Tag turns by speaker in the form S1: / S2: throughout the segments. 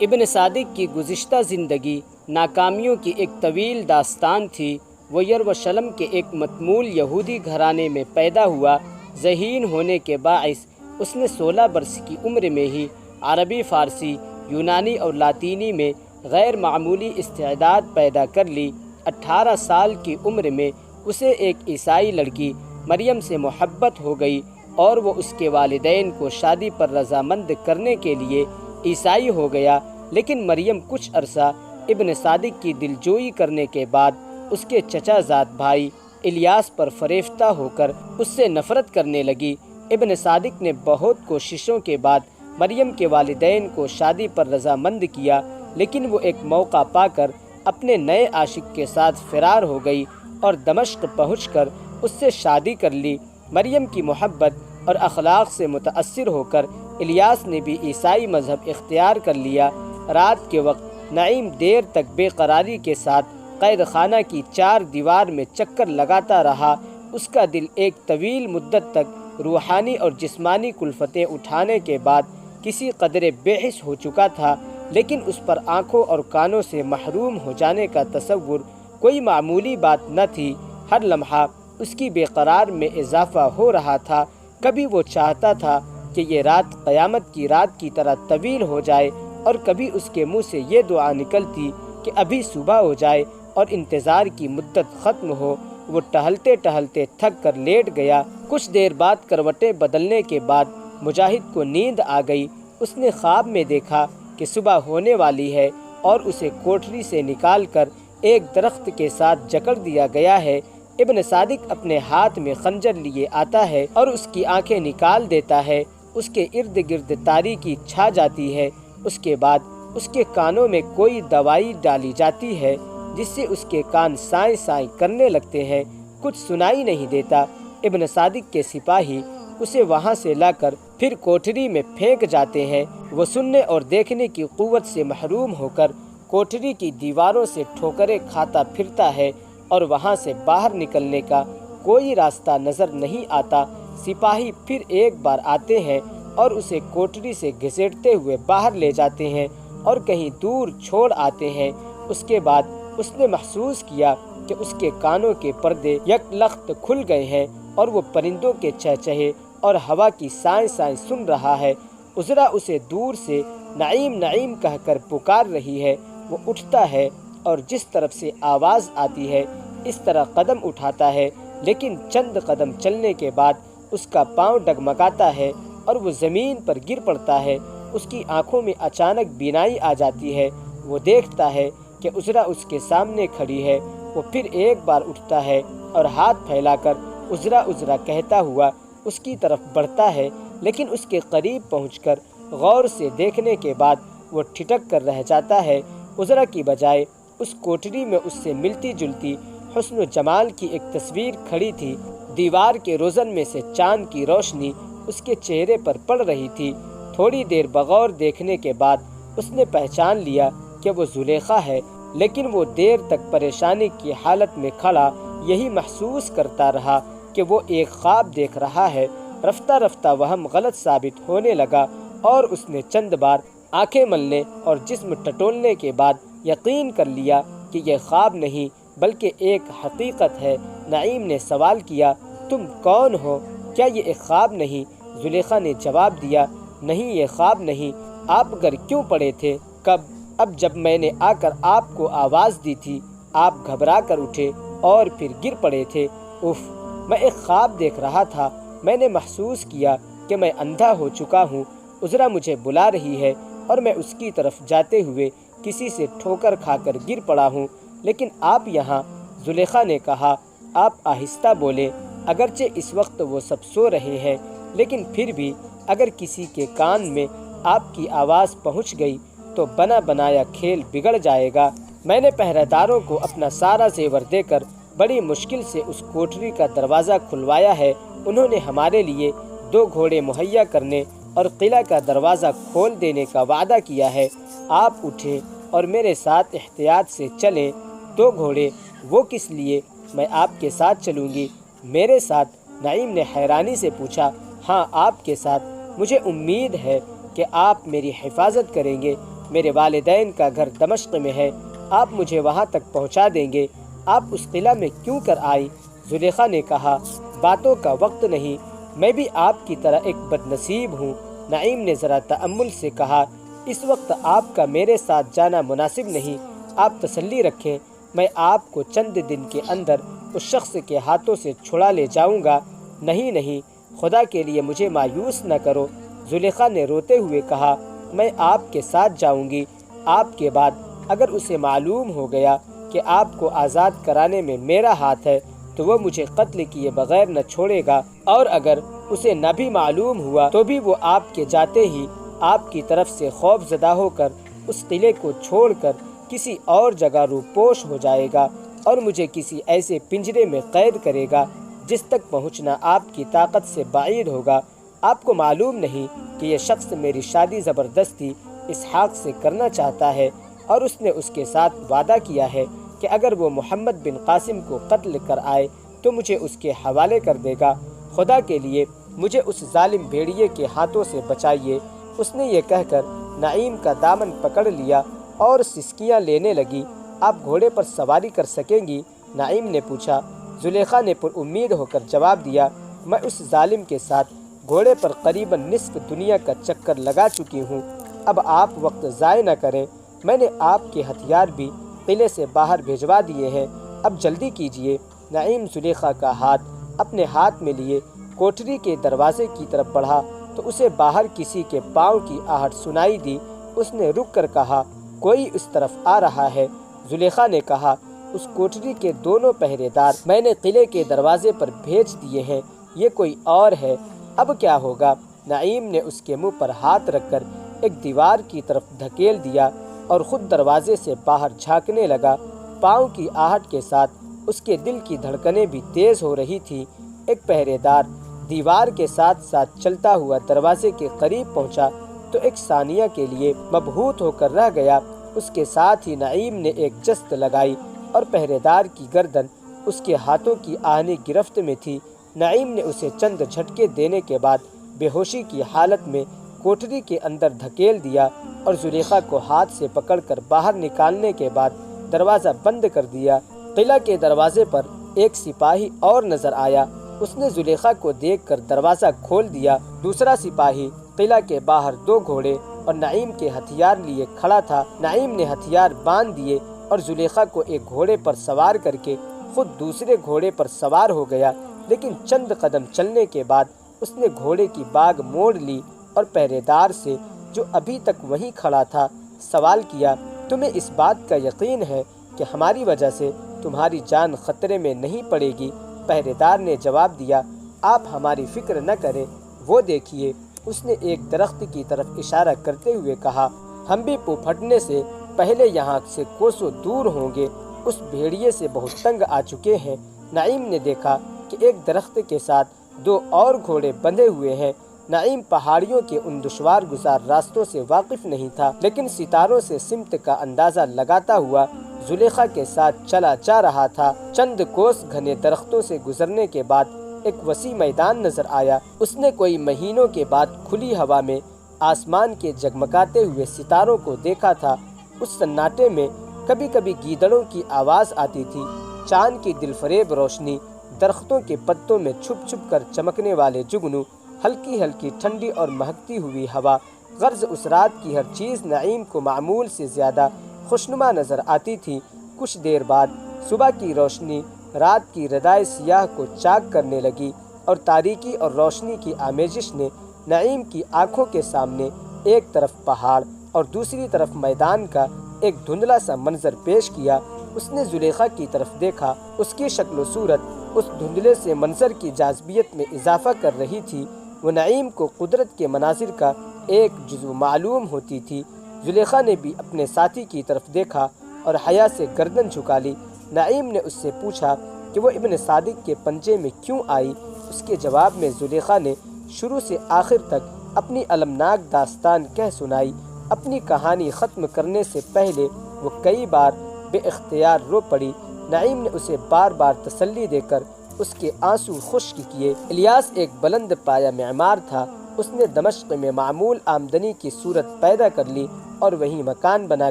S1: ابن صادق کی گزشتہ زندگی ناکامیوں کی ایک طویل داستان تھی۔ وہ یروشلم کے ایک متمول یہودی گھرانے میں پیدا ہوا۔ ذہین ہونے کے باعث اس نے 16 برس کی عمر میں ہی عربی، فارسی، یونانی اور لاطینی میں غیر معمولی استعداد پیدا کر لی۔ 18 سال کی عمر میں اسے ایک عیسائی لڑکی مریم سے محبت ہو گئی اور وہ اس کے والدین کو شادی پر رضامند کرنے کے لیے عیسائی ہو گیا۔ لیکن مریم کچھ عرصہ ابن صادق کی دلجوئی کرنے کے بعد اس کے چچا زاد بھائی الیاس پر فریفتہ ہو کر اس سے نفرت کرنے لگی۔ ابن صادق نے بہت کوششوں کے بعد مریم کے والدین کو شادی پر رضامند کیا، لیکن وہ ایک موقع پا کر اپنے نئے عاشق کے ساتھ فرار ہو گئی اور دمشق پہنچ کر اس سے شادی کر لی۔ مریم کی محبت اور اخلاق سے متاثر ہو کر الیاس نے بھی عیسائی مذہب اختیار کر لیا۔ رات کے وقت نعیم دیر تک بے قراری کے ساتھ قید خانہ کی 4 دیوار میں چکر لگاتا رہا۔ اس کا دل ایک طویل مدت تک روحانی اور جسمانی کلفتیں اٹھانے کے بعد کسی قدرے بے حس ہو چکا تھا، لیکن اس پر آنکھوں اور کانوں سے محروم ہو جانے کا تصور کوئی معمولی بات نہ تھی۔ ہر لمحہ اس کی بے قرار میں اضافہ ہو رہا تھا۔ کبھی وہ چاہتا تھا کہ یہ رات قیامت کی رات کی طرح طویل ہو جائے، اور کبھی اس کے منہ سے یہ دعا نکلتی کہ ابھی صبح ہو جائے اور انتظار کی مدت ختم ہو۔ وہ ٹہلتے ٹہلتے تھک کر لیٹ گیا۔ کچھ دیر بعد کروٹیں بدلنے کے بعد مجاہد کو نیند آ گئی۔ اس نے خواب میں دیکھا کہ صبح ہونے والی ہے اور اسے کوٹھری سے نکال کر ایک درخت کے ساتھ جکڑ دیا گیا ہے۔ ابن صادق اپنے ہاتھ میں خنجر لیے آتا ہے اور اس کی آنکھیں نکال دیتا ہے۔ اس کے ارد گرد تاریکی چھا جاتی ہے۔ اس کے بعد اس کے کانوں میں کوئی دوائی ڈالی جاتی ہے جس سے اس کے کان سائیں سائیں کرنے لگتے ہیں۔ کچھ سنائی نہیں دیتا۔ ابن صادق کے سپاہی اسے وہاں سے لا کر پھر کوٹھری میں پھینک جاتے ہیں۔ وہ سننے اور دیکھنے کی قوت سے محروم ہو کر کوٹھری کی دیواروں سے ٹھوکریں کھاتا پھرتا ہے اور وہاں سے باہر نکلنے کا کوئی راستہ نظر نہیں آتا۔ سپاہی پھر ایک بار آتے ہیں اور اسے کوٹھری سے گھسیٹتے ہوئے باہر لے جاتے ہیں اور کہیں دور چھوڑ آتے ہیں۔ اس کے بعد اس نے محسوس کیا کہ اس کے کانوں کے پردے یک لخت کھل گئے ہیں اور وہ پرندوں کے چہچہے اور ہوا کی سائیں سائیں سن رہا ہے۔ عذرا اسے دور سے نعیم نعیم کہہ کر پکار رہی ہے۔ وہ اٹھتا ہے اور جس طرف سے آواز آتی ہے اس طرح قدم اٹھاتا ہے، لیکن چند قدم چلنے کے بعد اس کا پاؤں ڈگمگاتا ہے اور وہ زمین پر گر پڑتا ہے۔ اس کی آنکھوں میں اچانک بینائی آ جاتی ہے۔ وہ دیکھتا ہے کہ عذرا اس کے سامنے کھڑی ہے۔ وہ پھر ایک بار اٹھتا ہے اور ہاتھ پھیلا کر عذرا عذرا کہتا ہوا اس کی طرف بڑھتا ہے، لیکن اس کے قریب پہنچ کر غور سے دیکھنے کے بعد وہ ٹھٹک کر رہ جاتا ہے۔ عذرا کی بجائے اس کوٹھری میں اس سے ملتی جلتی حسن و جمال کی ایک تصویر کھڑی تھی۔ دیوار کے روزن میں سے چاند کی روشنی اس کے چہرے پر پڑ رہی تھی۔ تھوڑی دیر بغور دیکھنے کے بعد اس نے پہچان لیا کہ وہ زلیخا ہے، لیکن وہ دیر تک پریشانی کی حالت میں کھڑا یہی محسوس کرتا رہا کہ وہ ایک خواب دیکھ رہا ہے۔ رفتہ رفتہ وہم غلط ثابت ہونے لگا اور اس نے چند بار آنکھیں ملنے اور جسم ٹٹولنے کے بعد یقین کر لیا کہ یہ خواب نہیں بلکہ ایک حقیقت ہے۔ نعیم نے سوال کیا، تم کون ہو؟ کیا یہ ایک خواب نہیں؟ زلیخا نے جواب دیا، نہیں یہ خواب نہیں۔ آپ گھر کیوں پڑے تھے؟ کب؟ اب جب میں نے آ کر آپ کو آواز دی تھی آپ گھبرا کر اٹھے اور پھر گر پڑے تھے۔ اف، میں ایک خواب دیکھ رہا تھا۔ میں نے محسوس کیا کہ میں اندھا ہو چکا ہوں۔ عذرا مجھے بلا رہی ہے اور میں اس کی طرف جاتے ہوئے کسی سے ٹھوکر کھا کر گر پڑا ہوں، لیکن آپ یہاں۔ زلیخا نے کہا، آپ آہستہ بولیں۔ اگرچہ اس وقت وہ سب سو رہے ہیں، لیکن پھر بھی اگر کسی کے کان میں آپ کی آواز پہنچ گئی تو بنا بنایا کھیل بگڑ جائے گا۔ میں نے پہرہ داروں کو اپنا سارا زیور دے کر بڑی مشکل سے اس کوٹھری کا دروازہ کھلوایا ہے۔ انہوں نے ہمارے لیے 2 گھوڑے مہیا کرنے اور قلعہ کا دروازہ کھول دینے کا وعدہ کیا ہے۔ آپ اٹھیں اور میرے ساتھ احتیاط سے چلیں۔ 2 گھوڑے؟ وہ کس لیے؟ میں آپ کے ساتھ چلوں گی۔ میرے ساتھ؟ نعیم نے حیرانی سے پوچھا۔ ہاں، آپ کے ساتھ۔ مجھے امید ہے کہ آپ میری حفاظت کریں گے۔ میرے والدین کا گھر دمشق میں ہے، آپ مجھے وہاں تک پہنچا دیں گے؟ آپ اس قلعہ میں کیوں کر آئی؟ زلیخا نے کہا، باتوں کا وقت نہیں، میں بھی آپ کی طرح ایک بد نصیب ہوں۔ نعیم نے ذرا تأمل سے کہا، اس وقت آپ کا میرے ساتھ جانا مناسب نہیں، آپ تسلی رکھیں، میں آپ کو چند دن کے اندر اس شخص کے ہاتھوں سے چھڑا لے جاؤں گا۔ نہیں نہیں، خدا کے لیے مجھے مایوس نہ کرو۔ زلیخا نے روتے ہوئے کہا، میں آپ کے ساتھ جاؤں گی۔ آپ کے بعد اگر اسے معلوم ہو گیا کہ آپ کو آزاد کرانے میں میرا ہاتھ ہے تو وہ مجھے قتل کیے بغیر نہ چھوڑے گا، اور اگر اسے نہ بھی معلوم ہوا تو بھی وہ آپ کے جاتے ہی آپ کی طرف سے خوف زدہ ہو کر اس قلعے کو چھوڑ کر کسی اور جگہ روپوش ہو جائے گا اور مجھے کسی ایسے پنجرے میں قید کرے گا جس تک پہنچنا آپ کی طاقت سے بعید ہوگا۔ آپ کو معلوم نہیں کہ یہ شخص میری شادی زبردستی اسحاق سے کرنا چاہتا ہے، اور اس نے اس کے ساتھ وعدہ کیا ہے کہ اگر وہ محمد بن قاسم کو قتل کر آئے تو مجھے اس کے حوالے کر دے گا۔ خدا کے لیے مجھے اس ظالم بھیڑیے کے ہاتھوں سے بچائیے۔ اس نے یہ کہہ کر نعیم کا دامن پکڑ لیا اور سسکیاں لینے لگی۔ آپ گھوڑے پر سواری کر سکیں گی؟ نعیم نے پوچھا۔ زلیخا نے پر امید ہو کر جواب دیا، میں اس ظالم کے ساتھ گھوڑے پر قریباً نصف دنیا کا چکر لگا چکی ہوں، اب آپ وقت ضائع نہ کریں، میں نے آپ کے ہتھیار بھی قلعے سے باہر بھیجوا دیے ہیں، اب جلدی کیجیے۔ نعیم زلیخا کا ہاتھ اپنے ہاتھ میں لیے کوٹری کے دروازے کی طرف بڑھا تو اسے باہر کسی کے پاؤں کی آہٹ سنائی دی۔ اس نے رک کر کہا، کوئی اس طرف آ رہا ہے۔ زلیخا نے کہا، اس کوٹری کے دونوں پہرے دار میں نے قلعے کے دروازے پر بھیج دیے ہیں، یہ کوئی اور ہے، اب کیا ہوگا؟ نعیم نے اس کے منہ پر ہاتھ رکھ کر ایک دیوار کی طرف دھکیل دیا اور خود دروازے سے باہر جھانکنے لگا۔ پاؤں کی آہٹ کے ساتھ اس کے دل کی دھڑکنیں بھی تیز ہو رہی تھی۔ ایک پہرے دار دیوار کے ساتھ ساتھ چلتا ہوا دروازے کے قریب پہنچا تو ایک ثانیہ کے لیے مبہوت ہو کر رہ گیا۔ اس کے ساتھ ہی نعیم نے ایک جست لگائی اور پہرے دار کی گردن اس کے ہاتھوں کی آہنی گرفت میں تھی۔ نعیم نے اسے چند جھٹکے دینے کے بعد بے ہوشی کی حالت میں کوٹری کے اندر دھکیل دیا اور زلیخا کو ہاتھ سے پکڑ کر باہر نکالنے کے بعد دروازہ بند کر دیا۔ قلعہ کے دروازے پر ایک سپاہی اور نظر آیا۔ اس نے زلیخا کو دیکھ کر دروازہ کھول دیا۔ دوسرا سپاہی قلعہ کے باہر دو گھوڑے اور نعیم کے ہتھیار لیے کھڑا تھا۔ نعیم نے ہتھیار باندھ دیے اور زلیخا کو ایک گھوڑے پر سوار کر کے خود دوسرے گھوڑے پر سوار ہو گیا، لیکن چند قدم چلنے کے بعد اس نے گھوڑے کی باگ موڑ لی اور پہرے دار سے، جو ابھی تک وہیں کھڑا تھا، سوال کیا، تمہیں اس بات کا یقین ہے کہ ہماری وجہ سے تمہاری جان خطرے میں نہیں پڑے گی؟ پہرے دار نے جواب دیا، آپ ہماری فکر نہ کریں، وہ دیکھیے۔ اس نے ایک درخت کی طرف اشارہ کرتے ہوئے کہا، ہم بھی پھٹنے سے پہلے یہاں سے کوسوں دور ہوں گے، اس بھیڑیے سے بہت تنگ آ چکے ہیں۔ نعیم نے دیکھا کہ ایک درخت کے ساتھ دو اور گھوڑے بندھے ہوئے ہیں۔ نعیم پہاڑیوں کے ان دشوار گزار راستوں سے واقف نہیں تھا، لیکن ستاروں سے سمت کا اندازہ لگاتا ہوا زلیخا کے ساتھ چلا جا رہا تھا۔ چند کوس گھنے درختوں سے گزرنے کے بعد ایک وسیع میدان نظر آیا۔ اس نے کوئی مہینوں کے بعد کھلی ہوا میں آسمان کے جگمگاتے ہوئے ستاروں کو دیکھا تھا۔ اس سناٹے میں کبھی کبھی گیدڑوں کی آواز آتی تھی۔ چاند کی دلفریب روشنی، درختوں کے پتوں میں چھپ چھپ کر چمکنے والے جگنو، ہلکی ہلکی ٹھنڈی اور مہکتی ہوئی ہوا، غرض اس رات کی ہر چیز نعیم کو معمول سے زیادہ خوشنما نظر آتی تھی۔ کچھ دیر بعد صبح کی روشنی رات کی ردائے سیاہ کو چاک کرنے لگی اور تاریکی اور روشنی کی آمیزش نے نعیم کی آنکھوں کے سامنے ایک طرف پہاڑ اور دوسری طرف میدان کا ایک دھندلا سا منظر پیش کیا۔ اس نے زلیخا کی طرف دیکھا، اس کی شکل و صورت اس دھندلے سے منظر کی جاذبیت میں اضافہ کر رہی تھی۔ وہ نعیم کو قدرت کے مناظر کا ایک جزو معلوم ہوتی تھی۔ زلیخا نے بھی اپنے ساتھی کی طرف دیکھا اور حیا سے گردن جھکا لی۔ نعیم نے اس سے پوچھا کہ وہ ابن صادق کے پنجے میں کیوں آئی؟ اس کے جواب میں زلیخا نے شروع سے آخر تک اپنی المناک داستان کہہ سنائی۔ اپنی کہانی ختم کرنے سے پہلے وہ کئی بار بے اختیار رو پڑی۔ نعیم نے اسے بار بار تسلی دے کر اس کے آنسو خشک کیے۔ الیاس ایک بلند پایہ معمار تھا۔ اس نے دمشق میں معمول آمدنی کی صورت پیدا کر لی اور وہیں مکان بنا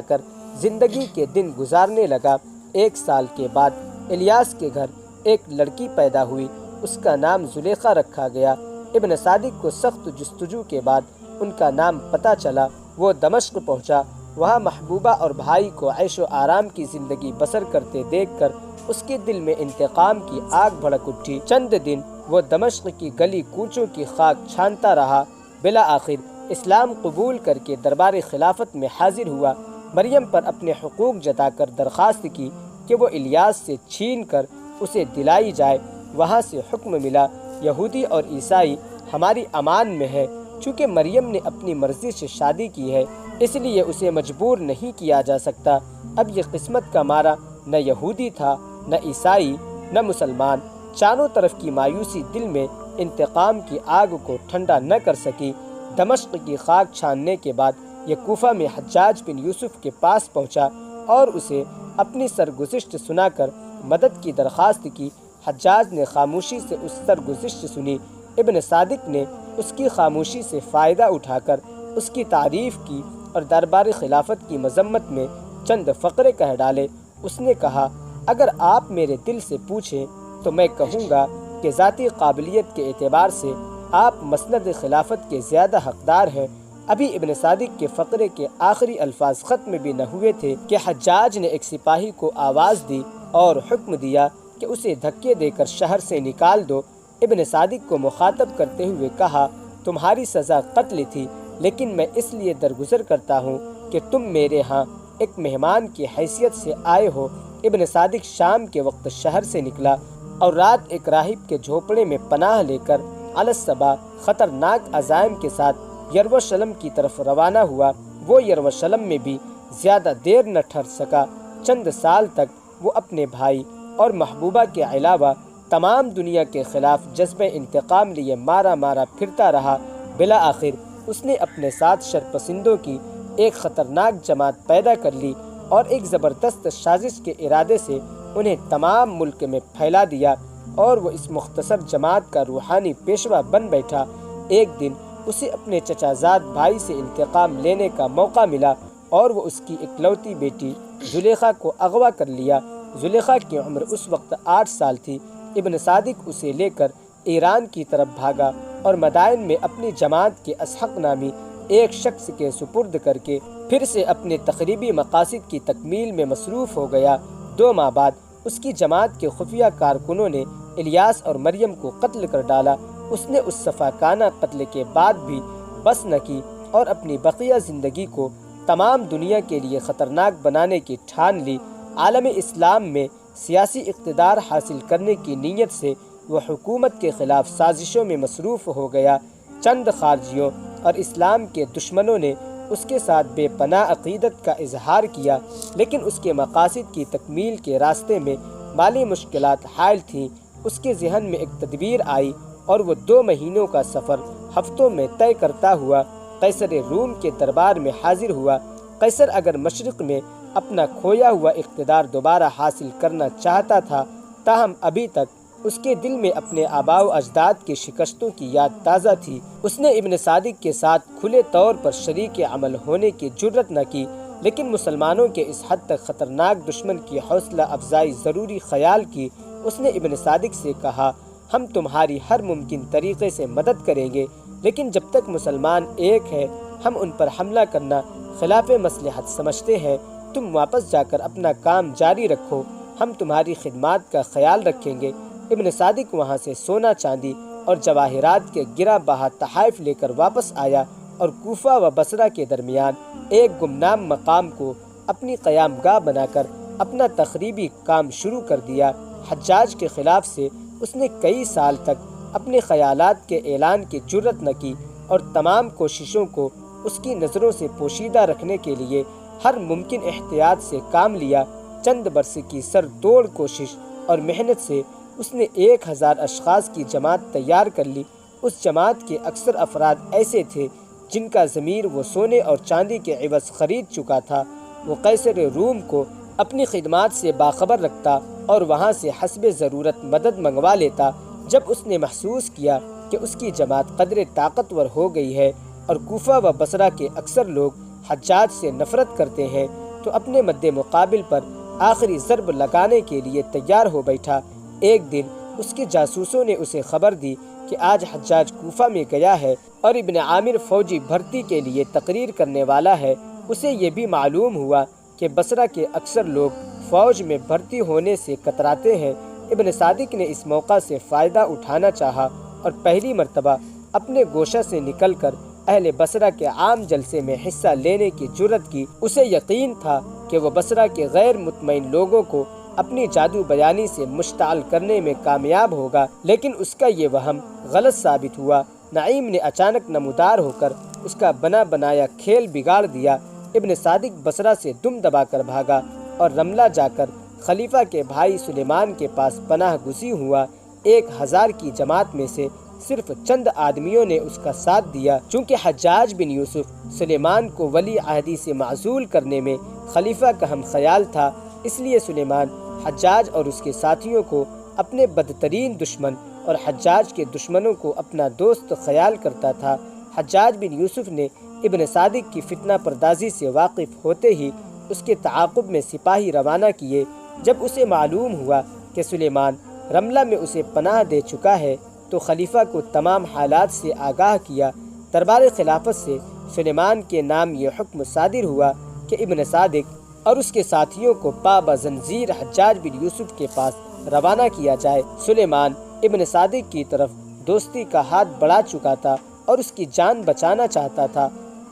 S1: کر زندگی کے دن گزارنے لگا۔ 1 سال کے بعد الیاس کے گھر ایک لڑکی پیدا ہوئی، اس کا نام زلیخا رکھا گیا۔ ابن صادق کو سخت جستجو کے بعد ان کا نام پتہ چلا۔ وہ دمشق پہنچا، وہاں محبوبہ اور بھائی کو عیش و آرام کی زندگی بسر کرتے دیکھ کر اس کے دل میں انتقام کی آگ بھڑک اٹھی۔ چند دن وہ دمشق کی گلی کوچوں کی خاک چھانتا رہا، بالآخر اسلام قبول کر کے دربار خلافت میں حاضر ہوا۔ مریم پر اپنے حقوق جتا کر درخواست کی کہ وہ الیاس سے چھین کر اسے دلائی جائے۔ وہاں سے حکم ملا، یہودی اور عیسائی ہماری امان میں ہے۔ چونکہ مریم نے اپنی مرضی سے شادی کی ہے، اس لیے اسے مجبور نہیں کیا جا سکتا۔ اب یہ قسمت کا مارا نہ یہودی تھا، نہ عیسائی، نہ مسلمان۔ چاروں طرف کی مایوسی دل میں انتقام کی آگ کو ٹھنڈا نہ کر سکی۔ دمشق کی خاک چھاننے کے بعد یہ کوفہ میں حجاج بن یوسف کے پاس پہنچا اور اسے اپنی سرگزشت سنا کر مدد کی درخواست کی۔ حجاج نے خاموشی سے اس سرگزشت سنی۔ ابن صادق نے اس کی خاموشی سے فائدہ اٹھا کر اس کی تعریف کی اور دربار خلافت کی مذمت میں چند فقرے کہہ ڈالے۔ اس نے کہا، اگر آپ میرے دل سے پوچھیں تو میں کہوں گا کہ ذاتی قابلیت کے اعتبار سے آپ مسند خلافت کے زیادہ حقدار ہیں۔ ابھی ابن صادق کے فقرے کے آخری الفاظ ختم بھی نہ ہوئے تھے کہ حجاج نے ایک سپاہی کو آواز دی اور حکم دیا کہ اسے دھکے دے کر شہر سے نکال دو۔ ابن صادق کو مخاطب کرتے ہوئے کہا، تمہاری سزا قتل تھی، لیکن میں اس لیے درگزر کرتا ہوں کہ تم میرے ہاں ایک مہمان کی حیثیت سے آئے ہو۔ ابن صادق شام کے وقت شہر سے نکلا اور رات ایک راہب کے جھونپڑے میں پناہ لے کر علی الصبا خطرناک عزائم کے ساتھ یروشلم کی طرف روانہ ہوا۔ وہ یروشلم میں بھی زیادہ دیر نہ ٹھہر سکا۔ چند سال تک وہ اپنے بھائی اور محبوبہ کے علاوہ تمام دنیا کے خلاف جذبہ انتقام لیے مارا مارا پھرتا رہا۔ بالآخر اس نے اپنے ساتھ شرپسندوں کی ایک خطرناک جماعت پیدا کر لی اور ایک زبردست سازش کے ارادے سے انہیں تمام ملک میں پھیلا دیا، اور وہ اس مختصر جماعت کا روحانی پیشوا بن بیٹھا۔ ایک دن اسے اپنے چچا زاد بھائی سے انتقام لینے کا موقع ملا اور وہ اس کی اکلوتی بیٹی زلیخا کو اغوا کر لیا۔ زلیخا کی عمر اس وقت 8 سال تھی۔ ابن صادق اسے لے کر ایران کی طرف بھاگا اور مدائن میں اپنی جماعت کے اسحق نامی ایک شخص کے سپرد کر کے پھر سے اپنے تخریبی مقاصد کی تکمیل میں مصروف ہو گیا۔ 2 ماہ بعد اس کی جماعت کے خفیہ کارکنوں نے الیاس اور مریم کو قتل کر ڈالا۔ اس نے اس سفاکانہ قتل کے بعد بھی بس نہ کی اور اپنی بقیہ زندگی کو تمام دنیا کے لیے خطرناک بنانے کی ٹھان لی۔ عالم اسلام میں سیاسی اقتدار حاصل کرنے کی نیت سے وہ حکومت کے خلاف سازشوں میں مصروف ہو گیا۔ چند خارجیوں اور اسلام کے دشمنوں نے اس کے ساتھ بے پناہ عقیدت کا اظہار کیا، لیکن اس کے مقاصد کی تکمیل کے راستے میں مالی مشکلات حائل تھیں۔ اس کے ذہن میں ایک تدبیر آئی اور وہ 2 مہینوں کا سفر ہفتوں میں طے کرتا ہوا قیصر روم کے دربار میں حاضر ہوا۔ قیصر اگر مشرق میں اپنا کھویا ہوا اقتدار دوبارہ حاصل کرنا چاہتا تھا، تاہم ابھی تک اس کے دل میں اپنے آباء و اجداد کی شکستوں کی یاد تازہ تھی۔ اس نے ابن صادق کے ساتھ کھلے طور پر شریک عمل ہونے کی جرأت نہ کی، لیکن مسلمانوں کے اس حد تک خطرناک دشمن کی حوصلہ افزائی ضروری خیال کی۔ اس نے ابن صادق سے کہا، ہم تمہاری ہر ممکن طریقے سے مدد کریں گے، لیکن جب تک مسلمان ایک ہے ہم ان پر حملہ کرنا خلاف مصلحت سمجھتے ہیں۔ تم واپس جا کر اپنا کام جاری رکھو، ہم تمہاری خدمات کا خیال رکھیں گے۔ ابن صادق وہاں سے سونا چاندی اور جواہرات کے گرا بہا تحائف لے کر واپس آیا اور کوفہ و بصرہ کے درمیان ایک گمنام مقام کو اپنی قیام گاہ بنا کر اپنا تخریبی کام شروع کر دیا۔ حجاج کے خلاف سے اس نے کئی سال تک اپنے خیالات کے اعلان کی جرأت نہ کی اور تمام کوششوں کو اس کی نظروں سے پوشیدہ رکھنے کے لیے ہر ممکن احتیاط سے کام لیا۔ چند برس کی سر توڑ کوشش اور محنت سے اس نے 1000 اشخاص کی جماعت تیار کر لی۔ اس جماعت کے اکثر افراد ایسے تھے جن کا ضمیر وہ سونے اور چاندی کے عوض خرید چکا تھا۔ وہ قیصر روم کو اپنی خدمات سے باخبر رکھتا اور وہاں سے حسب ضرورت مدد منگوا لیتا۔ جب اس نے محسوس کیا کہ اس کی جماعت قدر طاقتور ہو گئی ہے اور کوفہ و بصرہ کے اکثر لوگ حجاج سے نفرت کرتے ہیں تو اپنے مد مقابل پر آخری ضرب لگانے کے لیے تیار ہو بیٹھا۔ ایک دن اس کے جاسوسوں نے اسے خبر دی کہ آج حجاج کوفہ میں گیا ہے اور ابن عامر فوجی بھرتی کے لیے تقریر کرنے والا ہے۔ اسے یہ بھی معلوم ہوا کہ بصرہ کے اکثر لوگ فوج میں بھرتی ہونے سے کتراتے ہیں۔ ابن صادق نے اس موقع سے فائدہ اٹھانا چاہا اور پہلی مرتبہ اپنے گوشہ سے نکل کر اہل بصرہ کے عام جلسے میں حصہ لینے کی جرأت کی۔ اسے یقین تھا کہ وہ بصرہ کے غیر مطمئن لوگوں کو اپنی جادو بیانی سے مشتعل کرنے میں کامیاب ہوگا، لیکن اس کا یہ وہم غلط ثابت ہوا۔ نعیم نے اچانک نمودار ہو کر اس کا بنا بنایا کھیل بگاڑ دیا۔ ابن صادق بصرہ سے دم دبا کر بھاگا اور رملہ جا کر خلیفہ کے بھائی سلیمان کے پاس پناہ گزین ہوا۔ 1000 کی جماعت میں سے صرف چند آدمیوں نے اس کا ساتھ دیا۔ چونکہ حجاج بن یوسف سلیمان کو ولی عہدی سے معزول کرنے میں خلیفہ کا ہم خیال تھا، اس لیے سلیمان حجاج اور اس کے ساتھیوں کو اپنے بدترین دشمن اور حجاج کے دشمنوں کو اپنا دوست خیال کرتا تھا۔ حجاج بن یوسف نے ابن صادق کی فتنہ پردازی سے واقف ہوتے ہی اس کے تعاقب میں سپاہی روانہ کیے۔ جب اسے معلوم ہوا کہ سلیمان رملہ میں اسے پناہ دے چکا ہے تو خلیفہ کو تمام حالات سے آگاہ کیا۔ دربار خلافت سے سلیمان کے نام یہ حکم صادر ہوا کہ ابن صادق اور اس کے ساتھیوں کو پابہ زنجیر حجاج بن یوسف کے پاس روانہ کیا جائے۔ سلیمان ابن صادق کی طرف دوستی کا ہاتھ بڑھا چکا تھا اور اس کی جان بچانا چاہتا تھا۔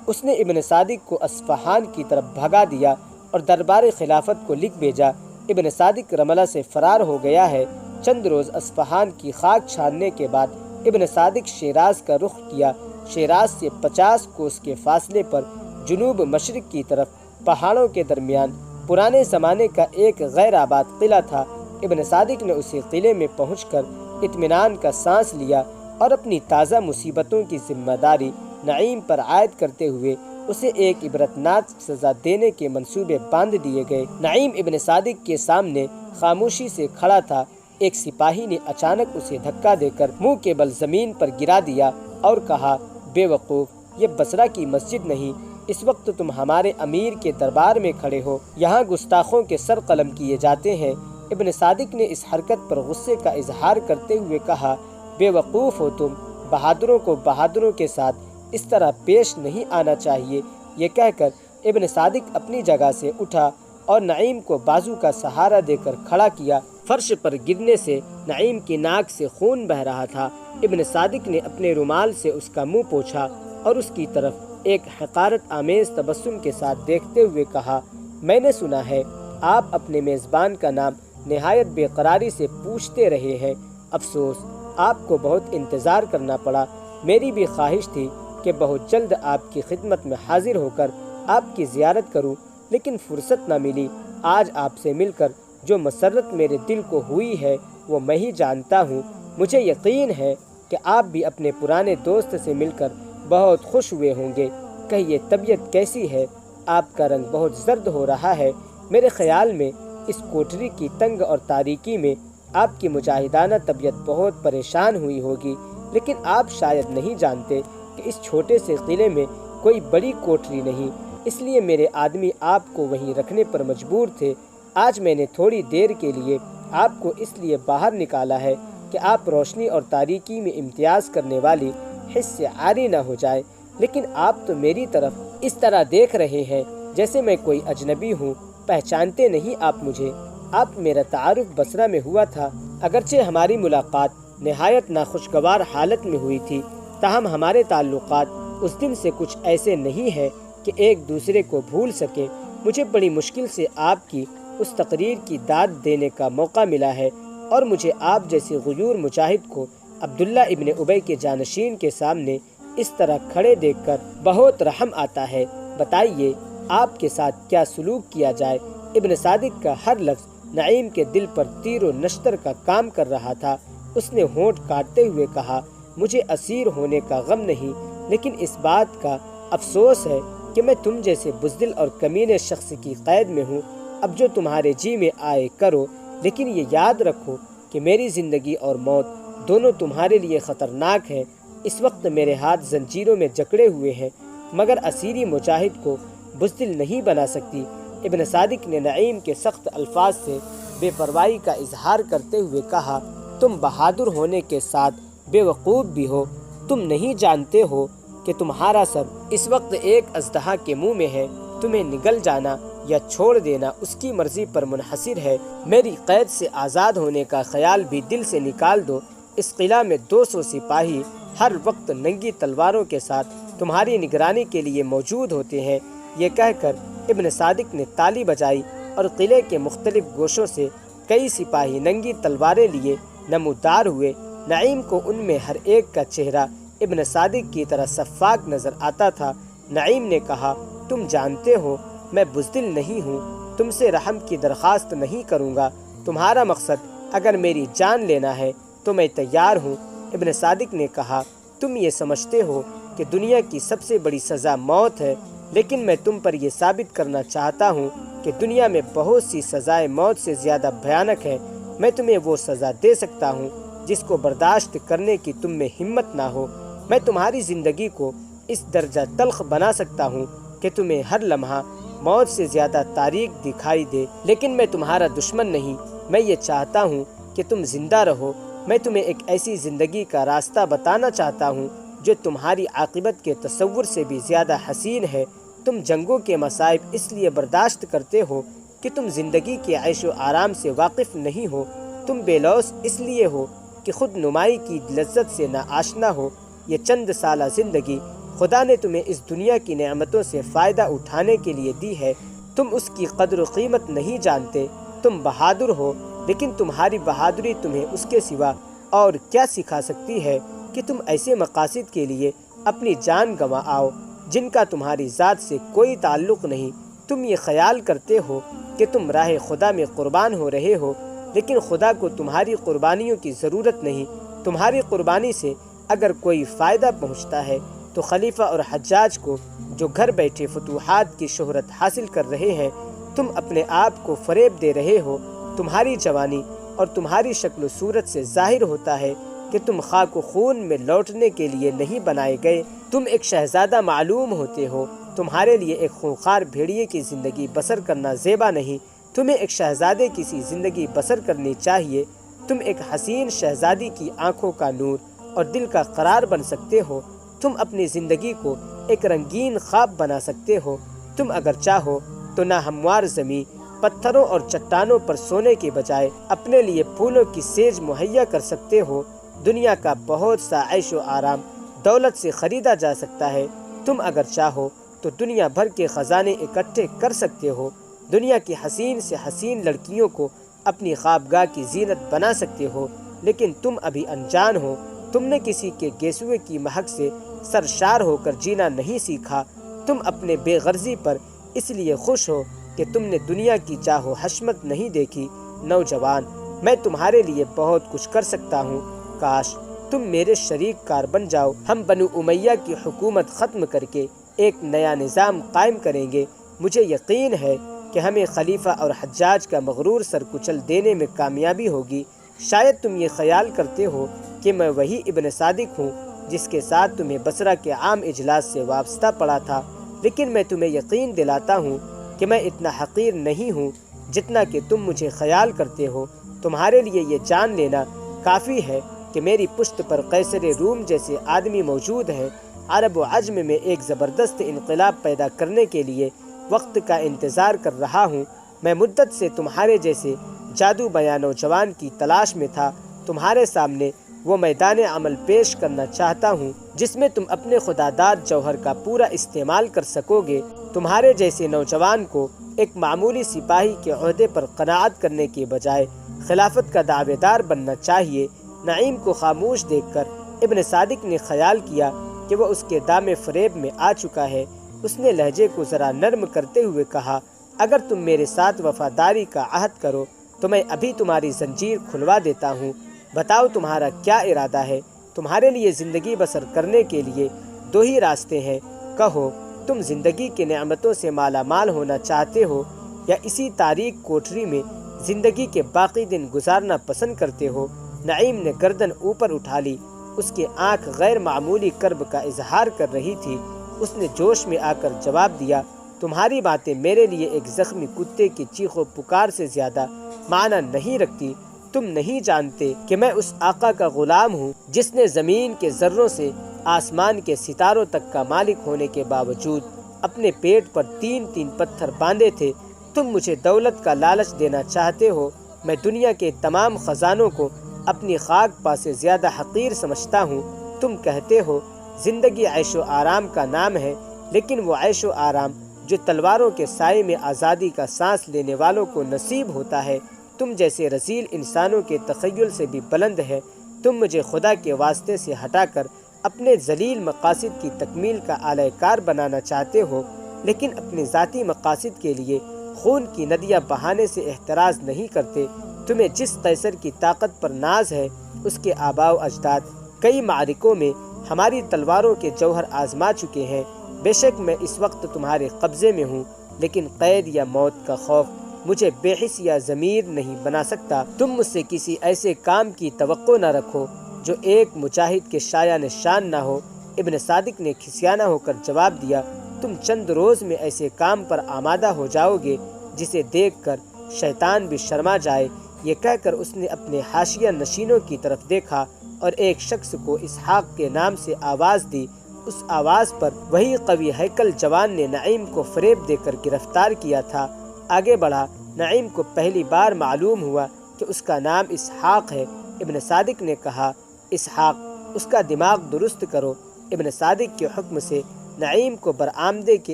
S1: اس نے ابن صادق کو اصفہان کی طرف بھگا دیا اور دربار خلافت کو لکھ بھیجا ابن صادق رملہ سے فرار ہو گیا ہے۔ چند روز اصفہان کی خاک چھاننے کے بعد ابن صادق شیراز کا رخ کیا۔ شیراز سے 50 کوس کے فاصلے پر جنوب مشرق کی طرف پہاڑوں کے درمیان پرانے زمانے کا ایک غیر آباد قلعہ تھا۔ ابن صادق نے اسی قلعے میں پہنچ کر اطمینان کا سانس لیا اور اپنی تازہ مصیبتوں کی ذمہ داری نعیم پر عائد کرتے ہوئے اسے ایک عبرتناک سزا دینے کے منصوبے باندھ دیے گئے۔ نعیم ابن صادق کے سامنے خاموشی سے کھڑا تھا۔ ایک سپاہی نے اچانک اسے دھکا دے کر منہ کے بل زمین پر گرا دیا اور کہا، بے وقوف، یہ بصرہ کی مسجد نہیں، اس وقت تم ہمارے امیر کے دربار میں کھڑے ہو، یہاں گستاخوں کے سر قلم کیے جاتے ہیں۔ ابن صادق نے اس حرکت پر غصے کا اظہار کرتے ہوئے کہا، بے وقوف ہو تم، بہادروں کو بہادروں کے ساتھ اس طرح پیش نہیں آنا چاہیے۔ یہ کہہ کر ابن صادق اپنی جگہ سے اٹھا اور نعیم کو بازو کا سہارا دے کر کھڑا کیا۔ فرش پر گرنے سے نعیم کی ناک سے خون بہہ رہا تھا۔ ابن صادق نے اپنے رومال سے اس کا منہ پوچھا اور اس کی طرف ایک حقارت آمیز تبسم کے ساتھ دیکھتے ہوئے کہا، میں نے سنا ہے آپ اپنے میزبان کا نام نہایت بے قراری سے پوچھتے رہے ہیں۔ افسوس، آپ کو بہت انتظار کرنا پڑا۔ میری بھی خواہش تھی کہ بہت جلد آپ کی خدمت میں حاضر ہو کر آپ کی زیارت کروں، لیکن فرصت نہ ملی۔ آج آپ سے مل کر جو مسرت میرے دل کو ہوئی ہے وہ میں ہی جانتا ہوں۔ مجھے یقین ہے کہ آپ بھی اپنے پرانے دوست سے مل کر بہت خوش ہوئے ہوں گے۔ کہیے طبیعت کیسی ہے؟ آپ کا رنگ بہت زرد ہو رہا ہے۔ میرے خیال میں اس کوٹری کی تنگ اور تاریکی میں آپ کی مجاہدانہ طبیعت بہت پریشان ہوئی ہوگی، لیکن آپ شاید نہیں جانتے کہ اس چھوٹے سے قلعے میں کوئی بڑی کوٹری نہیں، اس لیے میرے آدمی آپ کو وہیں رکھنے پر مجبور تھے۔ آج میں نے تھوڑی دیر کے لیے آپ کو اس لیے باہر نکالا ہے کہ آپ روشنی اور تاریکی میں امتیاز کرنے والی حس سے عاری نہ ہو جائے، لیکن آپ تو میری طرف اس طرح دیکھ رہے ہیں جیسے میں کوئی اجنبی ہوں۔ پہچانتے نہیں آپ مجھے؟ آپ میرا تعارف بصرہ میں ہوا تھا، اگرچہ ہماری ملاقات نہایت ناخوشگوار حالت میں ہوئی تھی، تاہم ہمارے تعلقات اس دن سے کچھ ایسے نہیں ہیں کہ ایک دوسرے کو بھول سکیں۔ مجھے بڑی مشکل سے آپ کی اس تقریر کی داد دینے کا موقع ملا ہے اور مجھے آپ جیسے غیور مجاہد کو عبداللہ ابن ابی کے جانشین کے سامنے اس طرح کھڑے دیکھ کر بہت رحم آتا ہے۔ بتائیے آپ کے ساتھ کیا سلوک کیا جائے؟ ابن صادق کا ہر لفظ نعیم کے دل پر تیر و نشتر کا کام کر رہا تھا۔ اس نے ہونٹ کاٹتے ہوئے کہا، مجھے اسیر ہونے کا غم نہیں، لیکن اس بات کا افسوس ہے کہ میں تم جیسے بزدل اور کمینے شخص کی قید میں ہوں۔ اب جو تمہارے جی میں آئے کرو، لیکن یہ یاد رکھو کہ میری زندگی اور موت دونوں تمہارے لیے خطرناک ہیں۔ اس وقت میرے ہاتھ زنجیروں میں جکڑے ہوئے ہیں، مگر اسیری مجاہد کو بزدل نہیں بنا سکتی۔ ابن صادق نے نعیم کے سخت الفاظ سے بے پرواہی کا اظہار کرتے ہوئے کہا، تم بہادر ہونے کے ساتھ بے وقوف بھی ہو۔ تم نہیں جانتے ہو کہ تمہارا سر اس وقت ایک اژدہا کے منہ میں ہے۔ تمہیں نگل جانا یا چھوڑ دینا اس کی مرضی پر منحصر ہے۔ میری قید سے آزاد ہونے کا خیال بھی دل سے نکال دو۔ اس قلعہ میں 200 سپاہی ہر وقت ننگی تلواروں کے ساتھ تمہاری نگرانی کے لیے موجود ہوتے ہیں۔ یہ کہہ کر ابن صادق نے تالی بجائی اور قلعے کے مختلف گوشوں سے کئی سپاہی ننگی تلواریں لیے نمودار ہوئے۔ نعیم کو ان میں ہر ایک کا چہرہ ابن صادق کی طرح شفاف نظر آتا تھا۔ نعیم نے کہا، تم جانتے ہو میں بزدل نہیں ہوں، تم سے رحم کی درخواست نہیں کروں گا۔ تمہارا مقصد اگر میری جان لینا ہے تو میں تیار ہوں۔ ابن صادق نے کہا، تم یہ سمجھتے ہو کہ دنیا کی سب سے بڑی سزا موت ہے، لیکن میں تم پر یہ ثابت کرنا چاہتا ہوں کہ دنیا میں بہت سی سزائیں موت سے زیادہ بھیانک ہیں۔ میں تمہیں وہ سزا دے سکتا ہوں جس کو برداشت کرنے کی تم میں ہمت نہ ہو۔ میں تمہاری زندگی کو اس درجہ تلخ بنا سکتا ہوں کہ تمہیں ہر لمحہ موت سے زیادہ تاریک دکھائی دے، لیکن میں تمہارا دشمن نہیں۔ میں یہ چاہتا ہوں کہ تم زندہ رہو۔ میں تمہیں ایک ایسی زندگی کا راستہ بتانا چاہتا ہوں جو تمہاری عاقبت کے تصور سے بھی زیادہ حسین ہے۔ تم جنگوں کے مصائب اس لیے برداشت کرتے ہو کہ تم زندگی کے عیش و آرام سے واقف نہیں ہو۔ تم بے لوث اس لیے ہو کہ خود نمائی کی لذت سے ناآشنا ہو۔ یہ چند سالہ زندگی خدا نے تمہیں اس دنیا کی نعمتوں سے فائدہ اٹھانے کے لیے دی ہے۔ تم اس کی قدر و قیمت نہیں جانتے۔ تم بہادر ہو، لیکن تمہاری بہادری تمہیں اس کے سوا اور کیا سکھا سکتی ہے کہ تم ایسے مقاصد کے لیے اپنی جان گنوا آؤ جن کا تمہاری ذات سے کوئی تعلق نہیں۔ تم یہ خیال کرتے ہو کہ تم راہ خدا میں قربان ہو رہے ہو، لیکن خدا کو تمہاری قربانیوں کی ضرورت نہیں۔ تمہاری قربانی سے اگر کوئی فائدہ پہنچتا ہے تو خلیفہ اور حجاج کو، جو گھر بیٹھے فتوحات کی شہرت حاصل کر رہے ہیں۔ تم اپنے آپ کو فریب دے رہے ہو۔ تمہاری جوانی اور تمہاری شکل و صورت سے ظاہر ہوتا ہے کہ تم خاک و خون میں لوٹنے کے لیے نہیں بنائے گئے۔ تم ایک شہزادہ معلوم ہوتے ہو۔ تمہارے لیے ایک خونخوار بھیڑیے کی زندگی بسر کرنا زیبا نہیں۔ تمہیں ایک شہزادے کی سی زندگی بسر کرنی چاہیے۔ تم ایک حسین شہزادی کی آنکھوں کا نور اور دل کا قرار بن سکتے ہو۔ تم اپنی زندگی کو ایک رنگین خواب بنا سکتے ہو۔ تم اگر چاہو تو نہ ہموار زمین، پتھروں اور چٹانوں پر سونے کے بجائے اپنے لیے پھولوں کی سیج مہیا کر سکتے ہو۔ دنیا کا بہت سا عیش و آرام دولت سے خریدا جا سکتا ہے۔ تم اگر چاہو تو دنیا بھر کے خزانے اکٹھے کر سکتے ہو۔ دنیا کی حسین سے حسین لڑکیوں کو اپنی خوابگاہ کی زینت بنا سکتے ہو، لیکن تم ابھی انجان ہو۔ تم نے کسی کے گیسوئے کی مہک سے سرشار ہو کر جینا نہیں سیکھا۔ تم اپنے بے غرضی پر اس لیے خوش ہو کہ تم نے دنیا کی چاہ و حشمت نہیں دیکھی۔ نوجوان، میں تمہارے لیے بہت کچھ کر سکتا ہوں۔ کاش تم میرے شریک کار بن جاؤ۔ ہم بنو امیہ کی حکومت ختم کر کے ایک نیا نظام قائم کریں گے۔ مجھے یقین ہے کہ ہمیں خلیفہ اور حجاج کا مغرور سر کچل دینے میں کامیابی ہوگی۔ شاید تم یہ خیال کرتے ہو کہ میں وہی ابن صادق ہوں جس کے ساتھ تمہیں بصرہ کے عام اجلاس سے وابستہ پڑا تھا، لیکن میں تمہیں یقین دلاتا ہوں کہ میں اتنا حقیر نہیں ہوں جتنا کہ تم مجھے خیال کرتے ہو۔ تمہارے لیے یہ جان لینا کافی ہے کہ میری پشت پر قیصر روم جیسے آدمی موجود ہیں۔ عرب و عجم میں ایک زبردست انقلاب پیدا کرنے کے لیے وقت کا انتظار کر رہا ہوں۔ میں مدت سے تمہارے جیسے جادو بیاں نوجوان کی تلاش میں تھا۔ تمہارے سامنے وہ میدان عمل پیش کرنا چاہتا ہوں جس میں تم اپنے خداداد جوہر کا پورا استعمال کر سکو گے۔ تمہارے جیسے نوجوان کو ایک معمولی سپاہی کے عہدے پر قناعت کرنے کے بجائے خلافت کا دعوے دار بننا چاہیے۔ نعیم کو خاموش دیکھ کر ابن صادق نے خیال کیا کہ وہ اس کے دام فریب میں آ چکا ہے۔ اس نے لہجے کو ذرا نرم کرتے ہوئے کہا، اگر تم میرے ساتھ وفاداری کا عہد کرو تو میں ابھی تمہاری زنجیر کھلوا دیتا ہوں۔ بتاؤ تمہارا کیا ارادہ ہے؟ تمہارے لیے زندگی بسر کرنے کے لیے دو ہی راستے ہیں۔ کہو، تم زندگی کی نعمتوں سے مالا مال ہونا چاہتے ہو یا اسی تاریک کوٹری میں زندگی کے باقی دن گزارنا پسند کرتے ہو؟ نعیم نے گردن اوپر اٹھا لی۔ اس کی آنکھ غیر معمولی کرب کا اظہار کر رہی تھی۔ اس نے جوش میں آ کر جواب دیا، تمہاری باتیں میرے لیے ایک زخمی کتے کی چیخ و پکار سے زیادہ معنی نہیں رکھتی۔ تم نہیں جانتے کہ میں اس آقا کا غلام ہوں جس نے زمین کے ذروں سے آسمان کے ستاروں تک کا مالک ہونے کے باوجود اپنے پیٹ پر 3 پتھر باندھے تھے۔ تم مجھے دولت کا لالچ دینا چاہتے ہو۔ میں دنیا کے تمام خزانوں کو اپنی خاک پا سے زیادہ حقیر سمجھتا ہوں۔ تم کہتے ہو زندگی عیش و آرام کا نام ہے، لیکن وہ عیش و آرام جو تلواروں کے سائے میں آزادی کا سانس لینے والوں کو نصیب ہوتا ہے، تم جیسے رذیل انسانوں کے تخیل سے بھی بلند ہے۔ تم مجھے خدا کے واسطے سے ہٹا کر اپنے ذلیل مقاصد کی تکمیل کا اعلی کار بنانا چاہتے ہو، لیکن اپنے ذاتی مقاصد کے لیے خون کی ندیاں بہانے سے احتراز نہیں کرتے۔ تمہیں جس قیصر کی طاقت پر ناز ہے، اس کے آباء و اجداد کئی معرکوں میں ہماری تلواروں کے جوہر آزما چکے ہیں۔ بے شک میں اس وقت تمہارے قبضے میں ہوں، لیکن قید یا موت کا خوف مجھے بے حس یا ضمیر نہیں بنا سکتا۔ تم مجھ سے کسی ایسے کام کی توقع نہ رکھو جو ایک مجاہد کے شایہ نشان نہ ہو۔ ابن صادق نے کھسیانہ ہو کر جواب دیا، تم چند روز میں ایسے کام پر آمادہ ہو جاؤ گے جسے دیکھ کر شیطان بھی شرما جائے۔ یہ کہہ کر اس نے اپنے حاشیہ نشینوں کی طرف دیکھا اور ایک شخص کو اسحاق کے نام سے آواز دی۔ اس آواز پر وہی قوی ہیکل جوان نے نعیم کو فریب دے کر گرفتار کیا تھا۔ آگے بڑھا۔ نعیم کو پہلی بار معلوم ہوا کہ اس کا نام اسحاق ہے۔ ابن صادق نے کہا، اسحاق، اس کا دماغ درست کرو۔ ابن صادق کے حکم سے نعیم کو برآمدے کے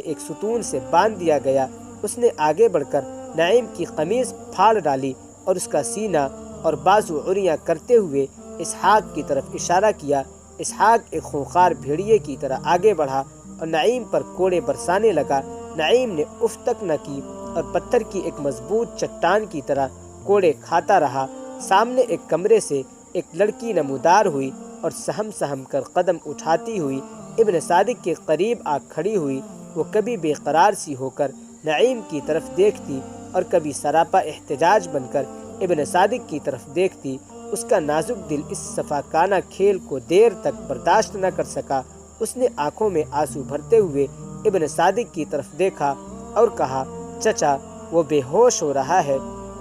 S1: ایک ستون سے باندھ دیا گیا۔ اس نے آگے بڑھ کر نعیم کی قمیص پھاڑ ڈالی اور اس کا سینہ اور بازو عریاں کرتے ہوئے اسحاق کی طرف اشارہ کیا۔ اسحاق ایک خونخوار بھیڑیے کی طرح آگے بڑھا اور نعیم پر کوڑے برسانے لگا۔ نعیم نے اف تک نہ کی اور پتھر کی ایک مضبوط چٹان کی طرح کوڑے کھاتا رہا۔ سامنے ایک کمرے سے ایک لڑکی نمودار ہوئی اور سہم سہم کر قدم اٹھاتی ہوئی ابن صادق کے قریب آ کھڑی ہوئی۔ وہ کبھی بے قرار سی ہو کر نعیم کی طرف دیکھتی اور کبھی سراپا احتجاج بن کر ابن صادق کی طرف دیکھتی۔ اس کا نازک دل اس صفاکانہ کھیل کو دیر تک برداشت نہ کر سکا۔ اس نے آنکھوں میں آنسو بھرتے ہوئے ابن صادق کی طرف دیکھا اور کہا، چچا، وہ بے ہوش ہو رہا ہے،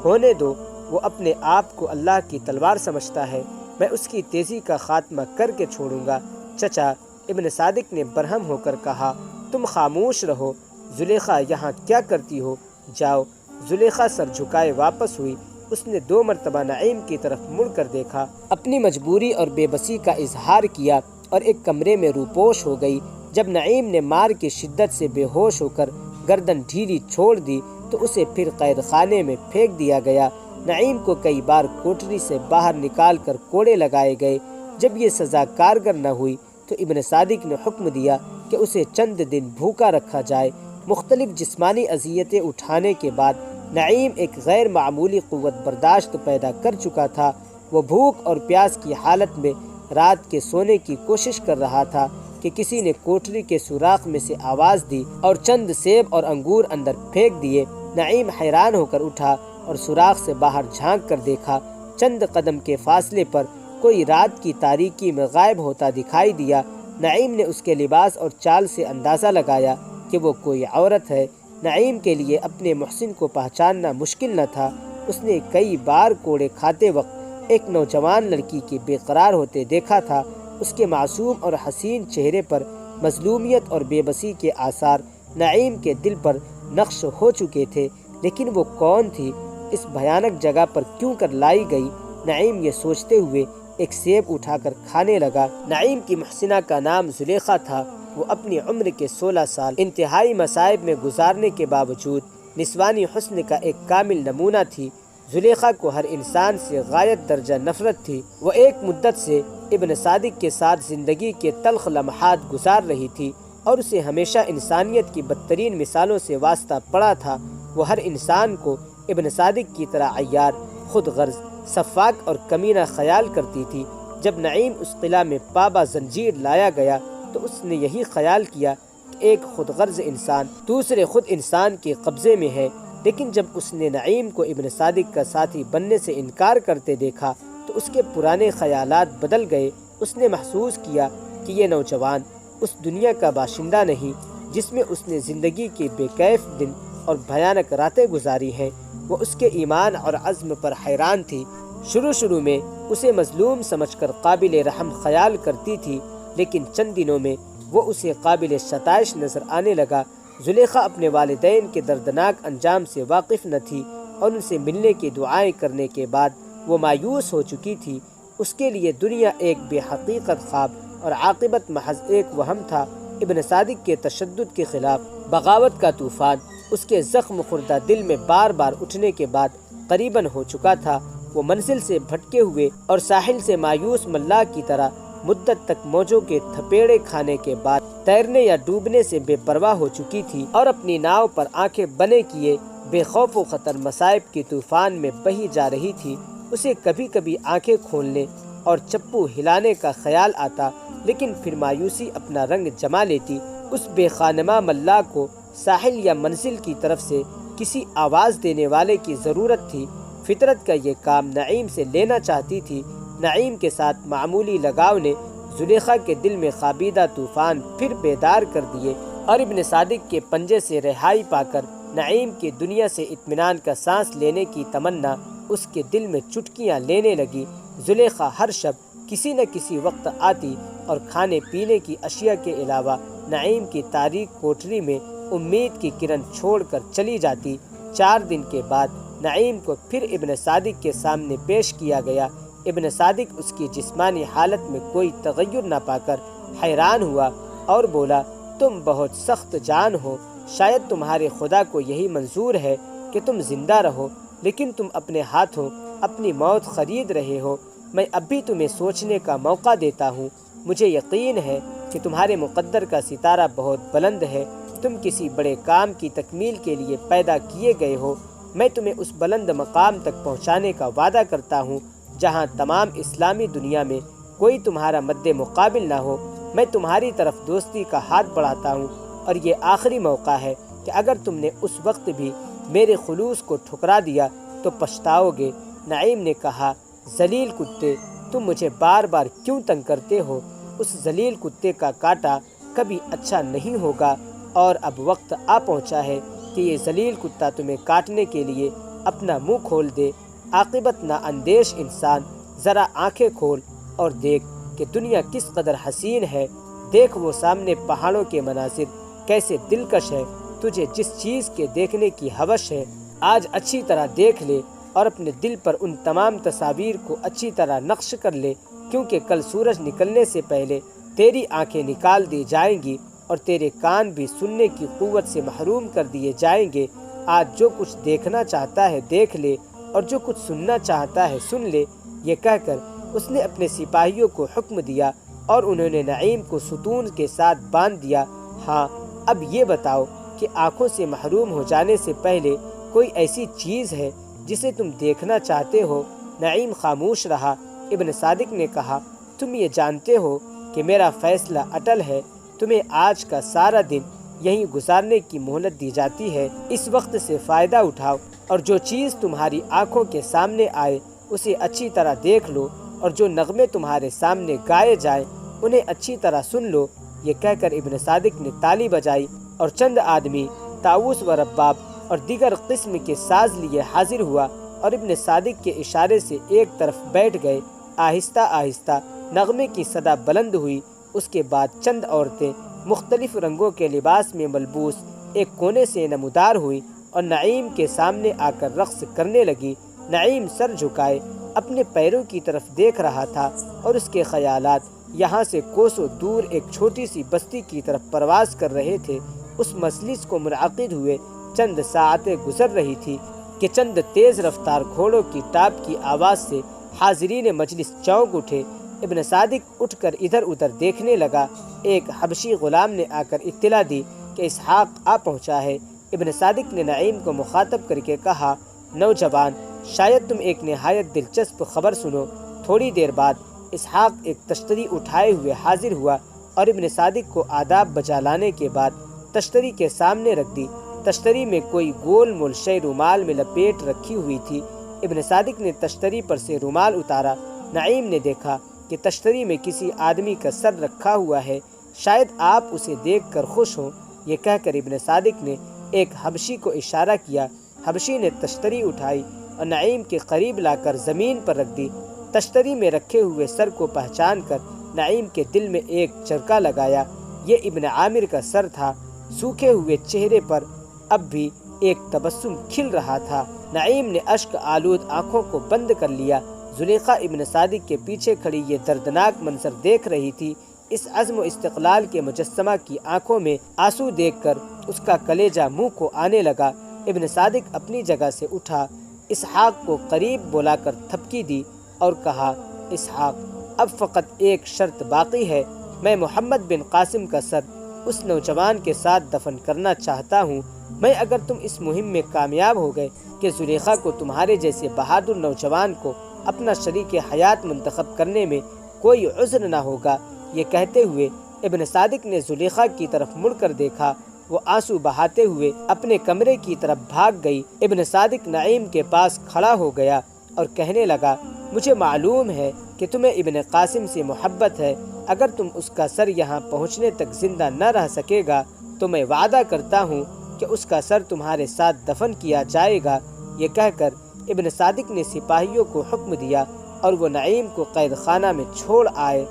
S1: ہونے دو، وہ اپنے آپ کو اللہ کی تلوار سمجھتا ہے، میں اس کی تیزی کا خاتمہ کر کے چھوڑوں گا۔ چچا، ابن صادق نے برہم ہو کر کہا، تم خاموش رہو۔ زلیخا یہاں کیا کرتی ہو؟ جاؤ۔ زلیخا سر جھکائے واپس ہوئی۔ اس نے 2 مرتبہ نعیم کی طرف مڑ کر دیکھا، اپنی مجبوری اور بے بسی کا اظہار کیا اور ایک کمرے میں روپوش ہو گئی۔ جب نعیم نے مار کی شدت سے بے ہوش ہو کر گردن ڈھیلی چھوڑ دی تو اسے پھر قید خانے میں پھینک دیا گیا۔ نعیم کو کئی بار کوٹری سے باہر نکال کر کوڑے لگائے گئے۔ جب یہ سزا کارگر نہ ہوئی تو ابن صادق نے حکم دیا کہ اسے چند دن بھوکا رکھا جائے۔ مختلف جسمانی اذیتیں اٹھانے کے بعد نعیم ایک غیر معمولی قوت برداشت پیدا کر چکا تھا۔ وہ بھوک اور پیاس کی حالت میں رات کے سونے کی کوشش کر رہا تھا کہ کسی نے کوٹری کے سوراخ میں سے آواز دی اور چند سیب اور انگور اندر پھینک دیے۔ نعیم حیران ہو کر اٹھا اور سوراخ سے باہر جھانک کر دیکھا۔ چند قدم کے فاصلے پر کوئی رات کی تاریکی میں غائب ہوتا دکھائی دیا۔ نعیم نے اس کے لباس اور چال سے اندازہ لگایا کہ وہ کوئی عورت ہے۔ نعیم کے لیے اپنے محسن کو پہچاننا مشکل نہ تھا۔ اس نے کئی بار کوڑے کھاتے وقت ایک نوجوان لڑکی کے بے قرار ہوتے دیکھا تھا۔ اس کے معصوم اور حسین چہرے پر مظلومیت اور بے بسی کے آثار نعیم کے دل پر نقش ہو چکے تھے، لیکن وہ کون تھی؟ اس بھیانک جگہ پر کیوں کر لائی گئی؟ نعیم یہ سوچتے ہوئے ایک سیب اٹھا کر کھانے لگا۔ نعیم کی محسنہ کا نام زلیخا تھا۔ وہ اپنی عمر کے 16 سال انتہائی مصائب میں گزارنے کے باوجود نسوانی حسن کا ایک کامل نمونہ تھی۔ زلیخا کو ہر انسان سے غایت درجہ نفرت تھی۔ وہ ایک مدت سے ابن صادق کے ساتھ زندگی کے تلخ لمحات گزار رہی تھی اور اسے ہمیشہ انسانیت کی بدترین مثالوں سے واسطہ پڑا تھا۔ وہ ہر انسان کو ابن صادق کی طرح عیار، خود غرض، سفاک اور کمینہ خیال کرتی تھی۔ جب نعیم اس قلعہ میں پابا زنجیر لایا گیا تو اس نے یہی خیال کیا کہ ایک خود غرض انسان دوسرے خود انسان کے قبضے میں ہے، لیکن جب اس نے نعیم کو ابن صادق کا ساتھی بننے سے انکار کرتے دیکھا تو اس کے پرانے خیالات بدل گئے۔ اس نے محسوس کیا کہ یہ نوجوان اس دنیا کا باشندہ نہیں جس میں اس نے زندگی کے بے کیف دن اور بھیانک راتیں گزاری ہیں، وہ اس کے ایمان اور عزم پر حیران تھی۔ شروع میں اسے مظلوم سمجھ کر قابل رحم خیال کرتی تھی، لیکن چند دنوں میں وہ اسے قابل ستائش نظر آنے لگا۔ زلیخا اپنے والدین کے دردناک انجام سے واقف نہ تھی اور ان سے ملنے کی دعائیں کرنے کے بعد وہ مایوس ہو چکی تھی۔ اس کے لیے دنیا ایک بے حقیقت خواب اور عاقبت محض ایک وہم تھا۔ ابن صادق کے تشدد کے خلاف بغاوت کا طوفان اس کے زخم خوردہ دل میں بار بار اٹھنے کے بعد قریباً ہو چکا تھا۔ وہ منزل سے بھٹکے ہوئے اور ساحل سے مایوس ملاح کی طرح مدت تک موجوں کے تھپیڑے کھانے کے بعد تیرنے یا ڈوبنے سے بے پرواہ ہو چکی تھی اور اپنی ناؤ پر آنکھیں بنے کیے بے خوف و خطر مصائب کے طوفان میں بہی جا رہی تھی۔ اسے کبھی کبھی آنکھیں کھولنے اور چپو ہلانے کا خیال آتا، لیکن پھر مایوسی اپنا رنگ جما لیتی۔ اس بے خانمہ ملاح کو ساحل یا منزل کی طرف سے کسی آواز دینے والے کی ضرورت تھی۔ فطرت کا یہ کام نعیم سے لینا چاہتی تھی۔ نعیم کے ساتھ معمولی لگاؤ نے زلیخا کے دل میں خوابیدہ طوفان پھر بیدار کر دیے، اور ابن صادق کے پنجے سے رہائی پا کر نعیم کی دنیا سے اطمینان کا سانس لینے کی تمنا اس کے دل میں چٹکیاں لینے لگی۔ زلیخا ہر شب کسی نہ کسی وقت آتی اور کھانے پینے کی اشیاء کے علاوہ نعیم کی تاریک کوٹری میں امید کی کرن چھوڑ کر چلی جاتی۔ 4 دن کے بعد نعیم کو پھر ابن صادق کے سامنے پیش کیا گیا۔ ابن صادق اس کی جسمانی حالت میں کوئی تغیر نہ پا کر حیران ہوا اور بولا، تم بہت سخت جان ہو، شاید تمہارے خدا کو یہی منظور ہے کہ تم زندہ رہو، لیکن تم اپنے ہاتھوں اپنی موت خرید رہے ہو۔ میں اب بھی تمہیں سوچنے کا موقع دیتا ہوں۔ مجھے یقین ہے کہ تمہارے مقدر کا ستارہ بہت بلند ہے، تم کسی بڑے کام کی تکمیل کے لیے پیدا کیے گئے ہو۔ میں تمہیں اس بلند مقام تک پہنچانے کا وعدہ کرتا ہوں جہاں تمام اسلامی دنیا میں کوئی تمہارا مد مقابل نہ ہو۔ میں تمہاری طرف دوستی کا ہاتھ بڑھاتا ہوں، اور یہ آخری موقع ہے کہ اگر تم نے اس وقت بھی میرے خلوص کو ٹھکرا دیا تو پچھتاؤ گے۔ نعیم نے کہا، ذلیل کتے، تم مجھے بار بار کیوں تنگ کرتے ہو؟ اس ذلیل کتے کا کاٹا کبھی اچھا نہیں ہوگا، اور اب وقت آ پہنچا ہے کہ یہ ذلیل کتا تمہیں کاٹنے کے لیے اپنا منہ کھول دے۔ عاقبت نا اندیش انسان، ذرا آنکھیں کھول اور دیکھ کہ دنیا کس قدر حسین ہے۔ دیکھ وہ سامنے پہاڑوں کے مناظر کیسے دلکش ہے۔ تجھے جس چیز کے دیکھنے کی ہوش ہے آج اچھی طرح دیکھ لے، اور اپنے دل پر ان تمام تصاویر کو اچھی طرح نقش کر لے، کیونکہ کل سورج نکلنے سے پہلے تیری آنکھیں نکال دی جائیں گی اور تیرے کان بھی سننے کی قوت سے محروم کر دیے جائیں گے۔ آج جو کچھ دیکھنا چاہتا ہے دیکھ لے، اور جو کچھ سننا چاہتا ہے سن لے۔ یہ کہہ کر اس نے اپنے سپاہیوں کو حکم دیا اور انہوں نے نعیم کو ستون کے ساتھ باندھ دیا۔ ہاں، اب یہ بتاؤ کہ آنکھوں سے محروم ہو جانے سے پہلے کوئی ایسی چیز ہے جسے تم دیکھنا چاہتے ہو؟ نعیم خاموش رہا۔ ابن صادق نے کہا، تم یہ جانتے ہو کہ میرا فیصلہ اٹل ہے۔ تمہیں آج کا سارا دن یہیں گزارنے کی مہلت دی جاتی ہے۔ اس وقت سے فائدہ اٹھاؤ اور جو چیز تمہاری آنکھوں کے سامنے آئے اسے اچھی طرح دیکھ لو، اور جو نغمے تمہارے سامنے گائے جائیں انہیں اچھی طرح سن لو۔ یہ کہہ کر ابن صادق نے تالی بجائی اور چند آدمی طاؤس و رباب اور دیگر قسم کے ساز لیے حاضر ہوا اور ابن صادق کے اشارے سے ایک طرف بیٹھ گئے۔ آہستہ آہستہ نغمے کی صدا بلند ہوئی۔ اس کے بعد چند عورتیں مختلف رنگوں کے لباس میں ملبوس ایک کونے سے نمودار ہوئی اور نعیم کے سامنے آ کر رقص کرنے لگی۔ نعیم سر جھکائے اپنے پیروں کی طرف دیکھ رہا تھا، اور اس کے خیالات یہاں سے کوسوں دور ایک چھوٹی سی بستی کی طرف پرواز کر رہے تھے۔ اس مجلس کو منعقد ہوئے چند ساعتیں گزر رہی تھی کہ چند تیز رفتار گھوڑوں کی ٹاپ کی آواز سے حاضرین مجلس چونک اٹھے۔ ابن صادق اٹھ کر ادھر ادھر دیکھنے لگا۔ ایک حبشی غلام نے آ کر اطلاع دی کہ اسحاق آ پہنچا ہے۔ ابن صادق نے نعیم کو مخاطب کر کے کہا، نوجوان، شاید تم ایک نہایت دلچسپ خبر سنو۔ تھوڑی دیر بعد اسحاق ایک تشتری اٹھائے ہوئے حاضر ہوا اور ابن صادق کو آداب بجا لانے کے بعد تشتری کے سامنے رکھ دی۔ تشتری میں کوئی گول مول شے رومال میں لپیٹ رکھی ہوئی تھی۔ ابن صادق نے تشتری پر سے رومال اتارا۔ نعیم نے دیکھا کہ تشتری میں کسی آدمی کا سر رکھا ہوا ہے۔ شاید آپ اسے دیکھ کر خوش ہوں۔ یہ کہہ کر ابن صادق نے ایک حبشی کو اشارہ کیا۔ حبشی نے تشتری اٹھائی اور نعیم کے قریب لا کر زمین پر رکھ دی۔ تشتری میں رکھے ہوئے سر کو پہچان کر نعیم کے دل میں ایک چرکا لگایا۔ یہ ابن عامر کا سر تھا۔ سوکھے ہوئے چہرے پر اب بھی ایک تبسم کھل رہا تھا۔ نعیم نے اشک آلود آنکھوں کو بند کر لیا۔ زلیخا ابن صادق کے پیچھے کھڑی یہ دردناک منظر دیکھ رہی تھی۔ اس عزم و استقلال کے مجسمہ کی آنکھوں میں آنسو دیکھ کر اس کا کلیجہ منہ کو آنے لگا۔ ابن صادق اپنی جگہ سے اٹھا، اسحاق کو قریب بلا کر تھپکی دی اور کہا، اسحاق، اب فقط ایک شرط باقی ہے۔ میں محمد بن قاسم کا سر اس نوجوان کے ساتھ دفن کرنا چاہتا ہوں۔ میں اگر تم اس مہم میں کامیاب ہو گئے کہ زلیخا کو تمہارے جیسے بہادر نوجوان کو اپنا شریک حیات منتخب کرنے میں کوئی عذر نہ ہوگا۔ یہ کہتے ہوئے ابن صادق نے زلیخا کی طرف مڑ کر دیکھا۔ وہ آنسو بہاتے ہوئے اپنے کمرے کی طرف بھاگ گئی۔ ابن صادق نعیم کے پاس کھڑا ہو گیا اور کہنے لگا، مجھے معلوم ہے کہ تمہیں ابن قاسم سے محبت ہے۔ اگر تم اس کا سر یہاں پہنچنے تک زندہ نہ رہ سکے گا تو میں وعدہ کرتا ہوں کہ اس کا سر تمہارے ساتھ دفن کیا جائے گا۔ یہ کہہ کر ابن صادق نے سپاہیوں کو حکم دیا اور وہ نعیم کو قید خانہ میں چھوڑ آئے۔